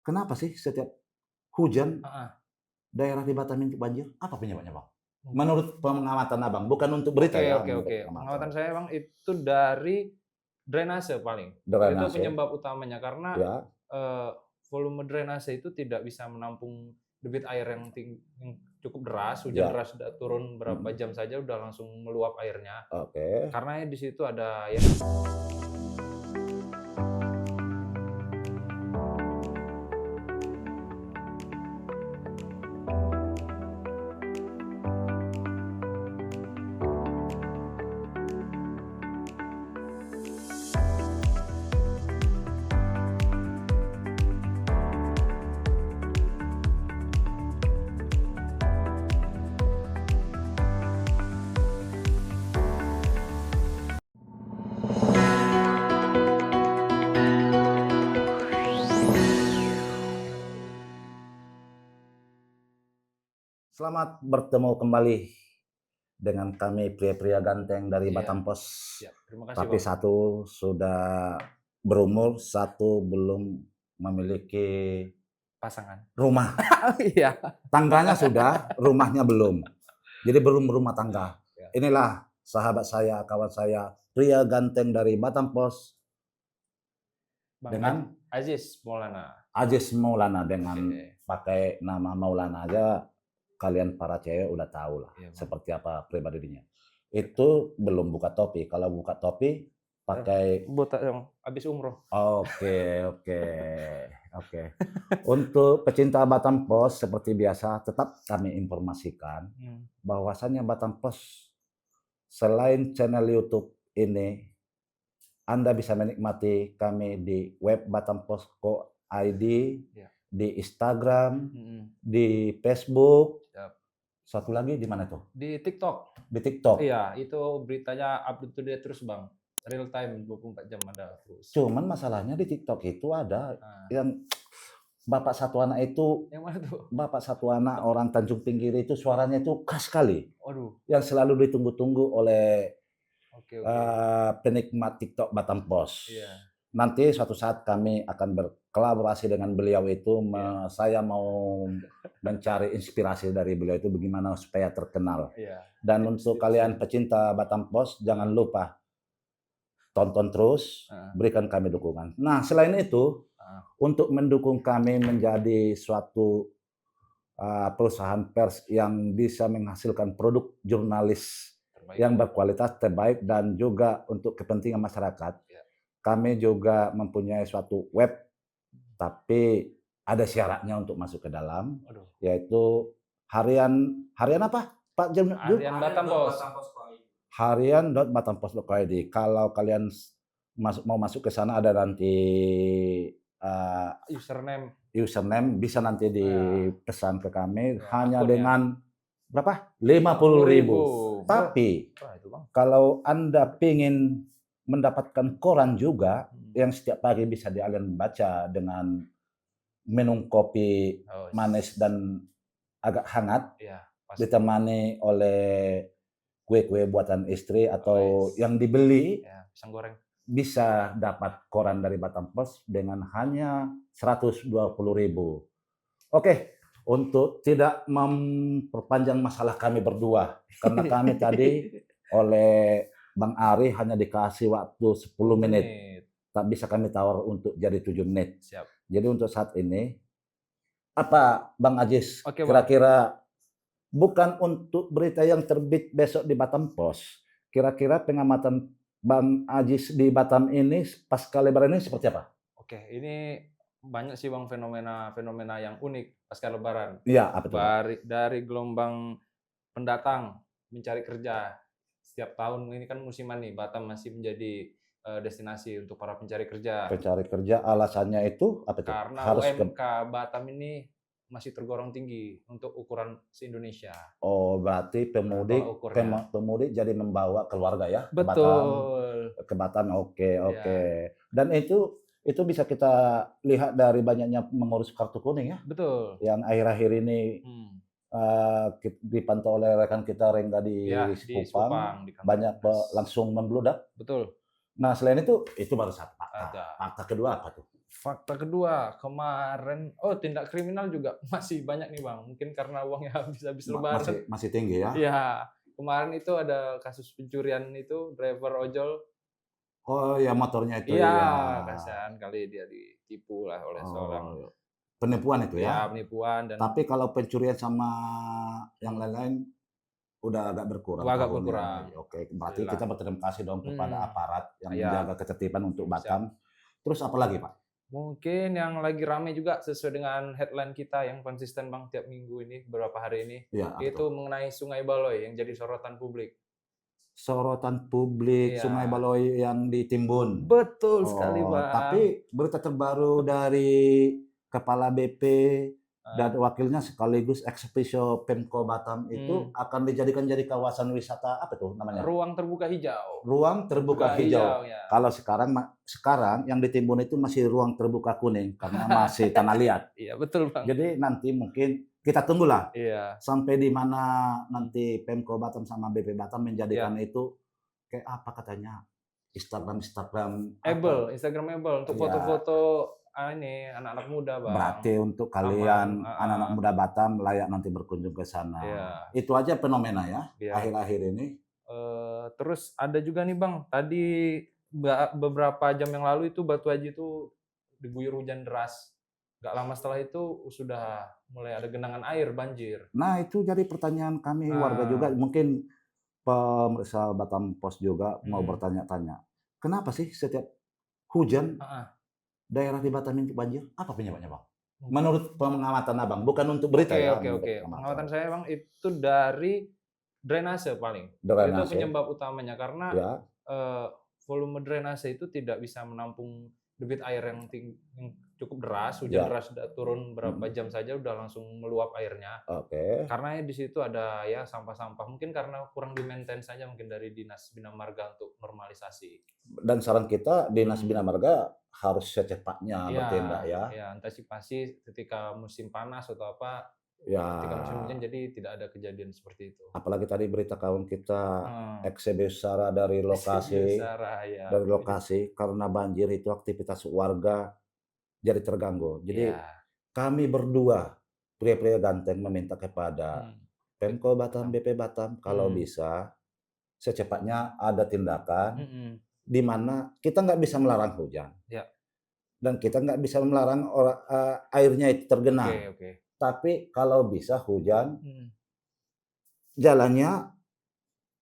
kenapa sih setiap hujan Heeh. daerah di Batam itu banjir? Apa penyebabnya, Bang? Mungkin Menurut pengamatan Abang, bukan untuk berita oke ya, oke menurut oke. pengamatan. Pengamatan saya Bang, itu dari drainase paling. Itu Drainase, penyebab utamanya karena, ya, eee, volume drainase itu tidak bisa menampung debit air yang cukup deras, hujan ya, deras udah turun berapa mhm, jam saja udah langsung meluap airnya. oke. Karena di situ ada ya Selamat bertemu kembali dengan kami pria-pria ganteng dari iya, Batam Pos. siap. Terima kasih Tapi Bang. satu sudah berumur, satu belum memiliki Pasangan. rumah. Iya. Tangganya sudah, rumahnya belum. Jadi belum berumah tangga. Ya. Inilah sahabat saya, kawan saya, pria ganteng dari Batam Pos Bang dengan Aziz Maulana. Aziz Maulana. Dengan Oke. pakai nama Maulana aja kalian para cewek udah tahu lah Iya Bang. seperti apa pribadinya. Itu belum buka topi. Kalau buka topi Eh, pakai botak yang habis umroh. oke, oke, oke. Untuk pecinta Batam Pos seperti biasa tetap kami informasikan Hmm. bahwasannya Batam Pos selain channel YouTube ini, Anda bisa menikmati kami di web batampos.co.id, Iya. di Instagram, Mhm. di Facebook, Siap. satu lagi di mana tuh? Di TikTok. Di TikTok. Iya, itu beritanya update to date terus, Bang. Real time 24 jam ada terus. Cuman masalahnya di TikTok itu ada Nah, yang bapak satu anak itu, yang mana tuh? bapak satu anak orang Tanjung Pinggir itu suaranya itu khas sekali, Waduh, yang selalu ditunggu-tunggu oleh oke oke. penikmat TikTok Batam Pos. Iya Nanti suatu saat kami akan berkolaborasi dengan beliau itu, iya saya mau mencari inspirasi dari beliau itu bagaimana supaya terkenal. iya. Dan untuk Tips-tipsnya. kalian pecinta Batam Pos, jangan lupa tonton terus, Heeh, berikan kami dukungan. Nah, selain itu, heeh. untuk mendukung kami menjadi suatu perusahaan pers yang bisa menghasilkan produk jurnalis Terbaik. yang berkualitas terbaik dan juga untuk kepentingan masyarakat, Iya. kami juga mempunyai suatu web, tapi ada syaratnya untuk masuk ke dalam, Waduh. yaitu harian harian apa, Pak Jul? Harian Batam, Bos. Harian.batampos.co.id. Kalau kalian mau masuk ke sana ada nanti Username username, bisa nanti ya, dipesan ke kami ya hanya akunnya. dengan berapa? 50.000. 50.000. Murah. Tapi Murah itu, Bang. kalau Anda pengen mendapatkan koran juga Hmm. yang setiap pagi bisa kalian baca dengan minum kopi Oh, manis dan agak hangat, iya, pasti. ditemani oleh kue-kue buatan istri atau Wes. yang dibeli, Ya, pisang goreng. bisa dapat koran dari Batam Pos dengan hanya 120.000. Oke, untuk tidak memperpanjang masalah kami berdua, karena kami tadi oleh Bang Ari hanya dikasih waktu 10 menit, Menit. tak bisa kami tawar untuk jadi 7 menit. Siap. Jadi untuk saat ini, apa Bang Ajis, Oke, Bang. kira-kira bukan untuk berita yang terbit besok di Batam Pos, kira-kira pengamatan Bang Ajis di Batam ini pasca Lebaran ini seperti apa? Oke, ini banyak sih Bang fenomena-fenomena yang unik pasca Lebaran. Iya, apa tuh Bang? Dari gelombang pendatang mencari kerja. Setiap tahun ini kan musiman nih, Batam masih menjadi destinasi untuk para pencari kerja. Pencari kerja alasannya itu apa tuh? Karena Harus ke UMK Batam ini masih tergolong tinggi untuk ukuran se-Indonesia. Oh, berarti Nah, tolak ukurnya. pemudik jadi membawa keluarga ya ke Batam. Betul. Ke Batam, oke, oke. Ya, Dan itu bisa kita lihat dari banyaknya mengurus kartu kuning ya, betul. yang akhir-akhir ini Hmm. dipantau oleh rekan kita Rengga Ya, di di Sekupang, Sekupang, di kantor banyak dinas. langsung membludak. Betul. Nah, selain itu baru satu fakta. Ada. Fakta kedua apa tuh? Fakta kedua, kemarin tindak kriminal juga masih banyak nih, Bang. Mungkin karena uangnya habis lebaran. Masih tinggi ya? Iya, kemarin itu ada kasus pencurian itu driver ojol. Oh ya motornya itu Iya, ya. kasihan kali dia ditipu lah oleh seorang, Oh, penipuan itu ya ya. penipuan dan Tapi kalau pencurian sama yang lain-lain udah agak berkurang agak tahunnya. berkurang. Oke, berarti Alhamdulillah. kita berterima kasih dong kepada Mhm, aparat yang iya, menjaga ketertiban untuk siap. Batam. Terus apa lagi, Pak? Mungkin yang lagi rame juga sesuai dengan headline kita yang konsisten, Bang, tiap minggu ini, beberapa hari ini, Iya, apa tuh? itu mengenai Sungai Baloy yang jadi sorotan publik. Sorotan publik Sungai Iya, Baloy yang ditimbun. betul sekali, Oh, Bang. tapi berita terbaru dari Kepala BP dan Heeh, wakilnya sekaligus Eksekutif Pemko Batam itu mmm, akan dijadikan jadi kawasan wisata apa tuh namanya? ruang terbuka hijau. Ruang terbuka Terbuka hijau. hijau, ya. Kalau sekarang yang ditimbun itu masih ruang terbuka kuning karena masih tanah liat. Iya, betul, Bang. Jadi nanti mungkin kita tunggulah Iya, sampai di mana nanti Pemko Batam sama BP Batam menjadikan iya. itu kayak apa katanya, Instagram apa, Instagramable untuk ya foto-foto, ini anak-anak muda, Bang. berarti untuk Aman, kalian anak-anak heeh, muda Batam layak nanti berkunjung ke sana. iya, Itu aja fenomena ya, iya. akhir-akhir ini. Terus ada juga nih, Bang, tadi beberapa jam yang lalu itu Batu Haji itu diguyur hujan deras. Nggak lama setelah itu sudah mulai ada genangan air, banjir. Nah itu jadi pertanyaan kami warga juga, Nah, mungkin pemirsa Batam Pos juga mau mhm, bertanya-tanya, kenapa sih setiap hujan heeh, daerah di Batam ini banjir? Apa penyebabnya, Bang? mungkin Menurut pengamatan Abang, bukan untuk berita oke, ya, oke, menurut oke. Pengamatan pengamatan. saya, Bang, itu dari drainase paling. Itu Drainase, penyebab utamanya karena, ya, eee, volume drainase itu tidak bisa menampung debit air yang cukup deras, hujan ya, deras udah turun berapa mhm, jam saja udah langsung meluap airnya. oke. Karena di situ ada ya sampah-sampah, mungkin karena kurang di-maintain saja mungkin dari Dinas Bina Marga untuk normalisasi. Dan saran kita Dinas Bina Mhm. Marga harus secepatnya Iya, bertindak ya. iya, antisipasi ketika musim panas atau apa, ketika musim Ya, hujan jadi tidak ada kejadian seperti itu. apalagi tadi berita kawan kita Heeh. eksebesara dari lokasi Biasa, ya. karena banjir itu aktivitas warga jadi terganggu. Jadi Iya, kami berdua pria-pria ganteng meminta kepada mhm, Pemko Batam, Batam, BP Batam kalau mhm, bisa secepatnya ada tindakan mhm, di mana kita nggak bisa melarang hujan ya, dan kita nggak bisa melarang airnya itu oke, tergenang. oke, Tapi kalau bisa hujan, mhm, jalannya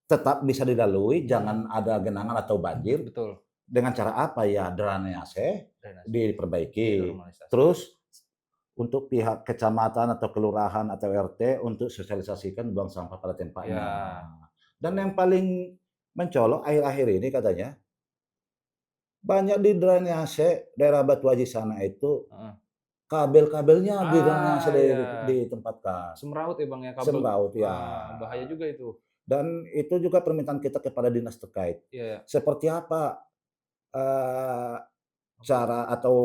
tetap bisa dilalui, mhm, jangan ada genangan atau banjir. betul, Dengan cara apa ya? Drainase drainase, diperbaiki. dinormalisasi, Terus untuk pihak kecamatan atau kelurahan atau RT untuk sosialisasikan buang sampah pada tempatnya. iya, Dan yang paling mencolok akhir-akhir ini katanya, banyak di drainase daerah Batu Haji sana itu heeh. kabel-kabelnya di drainase Iya, ditempatkan. semeraut ya, Bang, ya, kabel, Semraut ya. bahaya juga itu. Dan itu juga permintaan kita kepada dinas terkait. Iya, ya, Seperti apa eee, apa, cara atau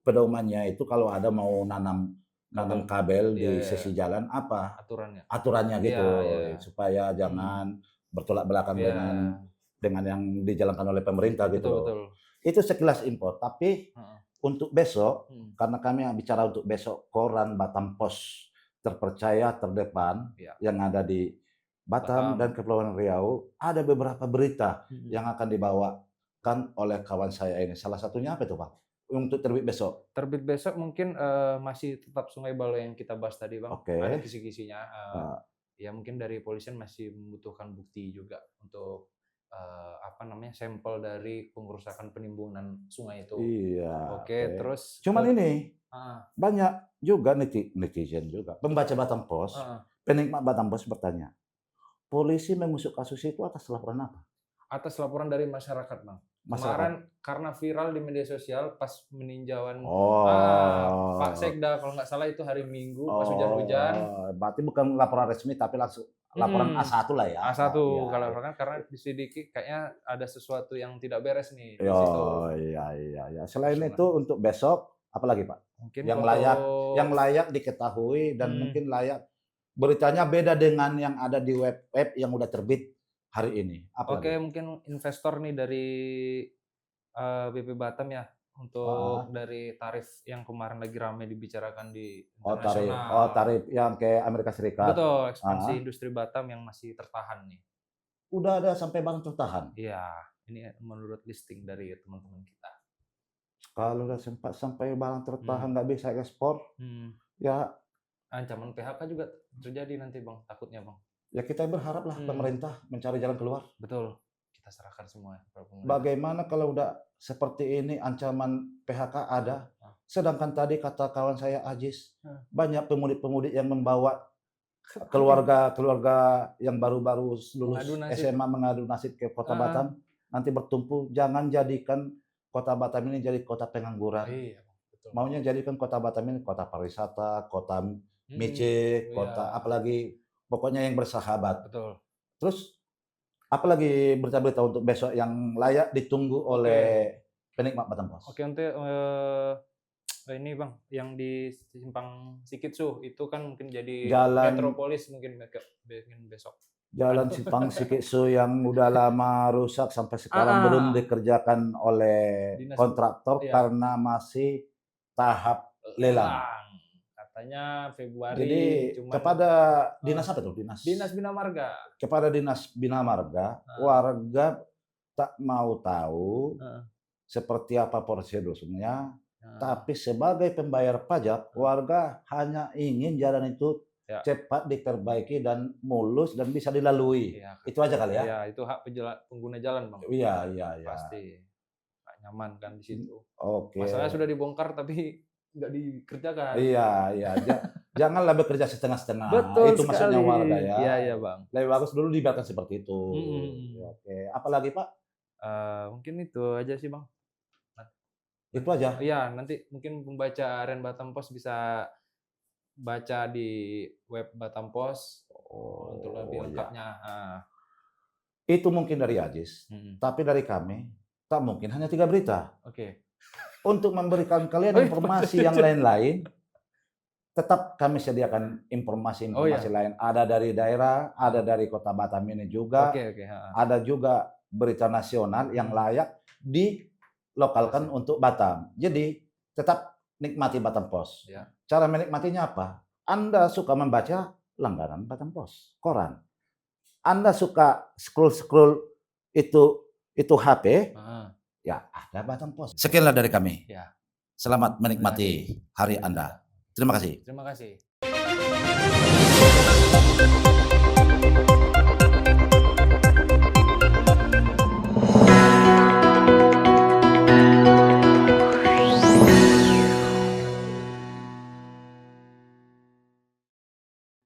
pedomannya itu kalau ada mau nanam kabel, nanam kabel iya, di iya, iya, sisi jalan apa aturannya. aturannya Iya, gitu, iya, iya, supaya mhm, jangan bertolak belakang iya, dengan yang dijalankan oleh pemerintah gitu betul, loh. betul, Itu sekilas info, tapi heeh, untuk besok, mhm, karena kami bicara untuk besok koran Batam Pos terpercaya terdepan iya, yang ada di Batam dan Batam, Kepulauan Riau, ada beberapa berita mhm. yang akan dibawakan oleh kawan saya ini. Salah satunya apa itu, Bang? Untuk terbit besok. Terbit besok mungkin, masih tetap Sungai Baloy yang kita bahas tadi, Bang. Ada Oke. kisi-kisinya, Eee, ya mungkin dari polisian masih membutuhkan bukti juga untuk, apa namanya, sampel dari pengerusakan penimbunan sungai itu. iya, oke. Oke, terus Cuman ini, heeh, banyak juga netizen juga, pembaca Batam Pos, heeh, penikmat Batam Pos bertanya, "Polisi mengusut kasus itu atas laporan apa?" atas laporan dari masyarakat, Bang. Masyarakat. Kemarin karena viral di media sosial pas peninjauan Pak Oh. Sekda kalau nggak salah itu hari Minggu pas hujan-hujan. Oh, berarti bukan laporan resmi tapi langsung laporan Mhm. A1 lah ya? A1 Iya, kalau iya. kan karena diselidiki kayaknya ada sesuatu yang tidak beres nih di Oh, situ. iya, iya, iya. Selain itu Personal. untuk besok, apalagi Pak? Mungkin Yang kalau layak diketahui dan mmm, mungkin layak beritanya beda dengan yang ada di web yang udah terbit hari ini, oke apalagi? mungkin investor nih dari, BP Batam ya. untuk dari tarif yang kemarin lagi ramai dibicarakan di Oh tarif, internasional. tarif yang ke Amerika Serikat. Betul, ekspansi Ah. industri Batam yang masih tertahan nih. Udah ada sampai barang tertahan. Iya, ini menurut listing dari teman-teman kita. Kalau udah sempat sampai barang tertahan nggak bisa ekspor, ya Ancaman PHK juga terjadi nanti Bang, takutnya Bang. ya kita berharap lah pemerintah mencari jalan keluar. Betul, kita serahkan semua kepada pemerintah. Bagaimana kalau udah seperti ini ancaman PHK ada, sedangkan tadi kata kawan saya Ajis, banyak pemudik-pemudik yang membawa keluarga yang baru-baru lulus SMA mengadu nasib ke Kota Batam, nanti bertumpu. Jangan jadikan Kota Batam ini jadi kota pengangguran. Iya, betul. Maunya jadikan Kota Batam ini kota pariwisata, kota mice, kota apalagi pokoknya yang bersahabat. Betul. Terus apalagi berita-berita untuk besok yang layak ditunggu oleh penikmat Batam Pos? Oke, untuk ini Bang, yang di Simpang Sikitsu itu kan mungkin jadi Jalan metropolis mungkin besok. Jalan Simpang Sikitsu yang udah lama rusak sampai sekarang belum dikerjakan oleh kontraktor karena masih tahap lelang. Katanya Februari. Jadi kepada dinas apa tuh? Dinas Bina Marga. Kepada Dinas Bina Marga, warga tak mau tahu seperti apa prosedurnya, tapi sebagai pembayar pajak, warga hanya ingin jalan itu cepat diperbaiki dan mulus dan bisa dilalui. Ya, itu aja kali ya? Iya, itu hak pengguna jalan Bang. Iya. Pasti nggak nyaman kan di situ. Oke. Masalahnya sudah dibongkar tapi nggak dikerjakan. Iya. Janganlah bekerja setengah-setengah. Betul itu maksudnya warga ya. Iya Bang. Lebih bagus dulu dibiarkan seperti itu. Oke. Apalagi Pak? Mungkin itu aja sih Bang. Itu aja? Iya, nanti mungkin pembaca harian Batam Pos bisa baca di web Batam Pos untuk lebih lengkapnya. Itu mungkin dari Ajis, tapi dari kami tak mungkin hanya 3 berita. Oke. Untuk memberikan kalian informasi yang lain-lain, tetap kami sediakan informasi-informasi lain. Ada dari daerah, ada dari Kota Batam ini juga. Ada juga berita nasional yang layak dilokalkan untuk Batam. Jadi tetap nikmati Batam Pos. Cara menikmatinya apa? Anda suka membaca langganan Batam Pos, koran. Anda suka scroll itu HP, ya ada Batam Pos. Sekianlah dari kami. Selamat menikmati hari Anda. Terima kasih. Terima kasih.